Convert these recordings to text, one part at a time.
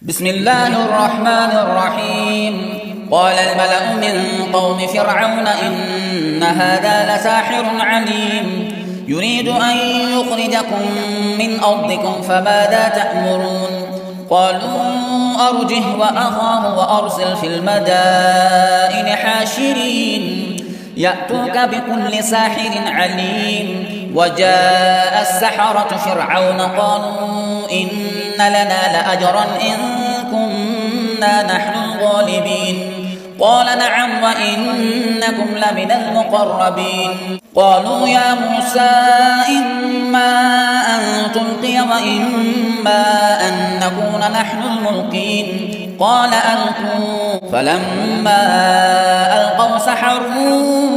بسم الله الرحمن الرحيم. قال الملأ من قوم فرعون إن هذا لساحر عليم يريد أن يخرجكم من أرضكم فماذا تأمرون؟ قالوا أرجه وأخاه وأرسل في المدائن حاشرين يأتوك بكل ساحر عليم. وجاء السحرة فرعون قالوا إن لنا لأجرا إن كنا نحن الغالبين. قال نعم وإنكم لمن المقربين. قالوا يا موسى إما أن تلقي وإما أن نكون نحن الملقين. قال ألقوا. فلما ألقوا سحروا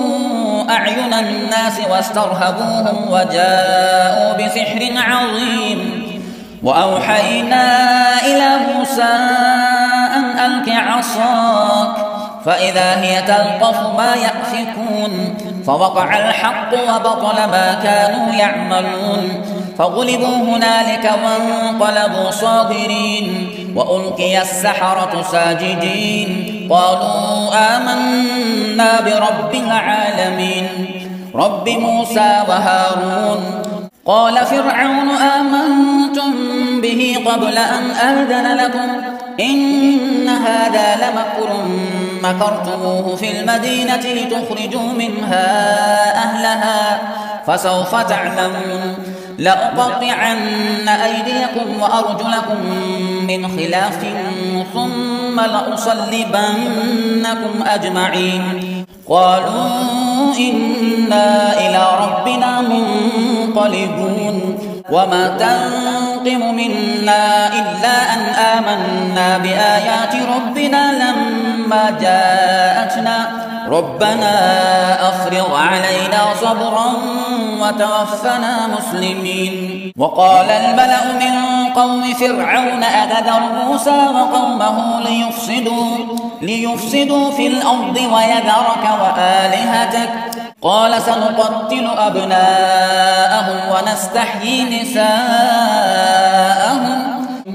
أعين الناس واسترهبوهم وجاءوا بسحر عظيم. وأوحينا إلى موسى أن ألق عصاك فإذا هي تلقف ما يأفكون. فوقع الحق وبطل ما كانوا يعملون. فغلبوا هنالك وانقلبوا صاغرين. وألقي السحرة ساجدين قالوا آمنا برب العالمين رب موسى وهارون. قال فرعون آمنتم به قبل أن أذن لكم إن هذا لمكر مكرتموه في المدينة لتخرجوا منها أهلها فسوف تعلمون. لأقطعن أيديكم وأرجلكم من خلاف ثم لأصلبنكم أجمعين. قالوا إنا إلى ربنا منقلبون. وما تنقم منا إلا أن آمنا بآيات ربنا لما جاءتنا ربنا أفرغ علينا صبرا وتوفنا مسلمين. وقال الملأ من قوم فرعون أتذر موسى وقومه ليفسدوا في الأرض ويذرك وآلهتك قال سنقتل أبناءهم ونستحيي نساءهم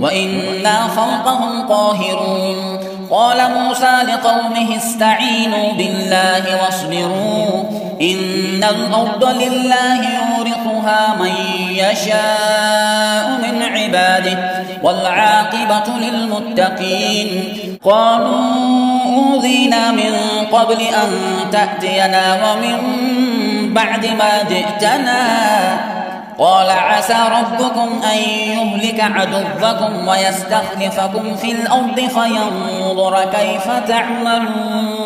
وإنا فوقهم قاهرون. قال موسى لقومه استعينوا بالله واصبروا إن الأرض لله يورثها من يشاء من عباده والعاقبة للمتقين. قالوا أوذينا من قبل أن تأتينا ومن بعد ما جئتنا قال عسى ربكم أن يهلك عدوكم ويستخلفكم في الأرض فينظر كيف تعملون.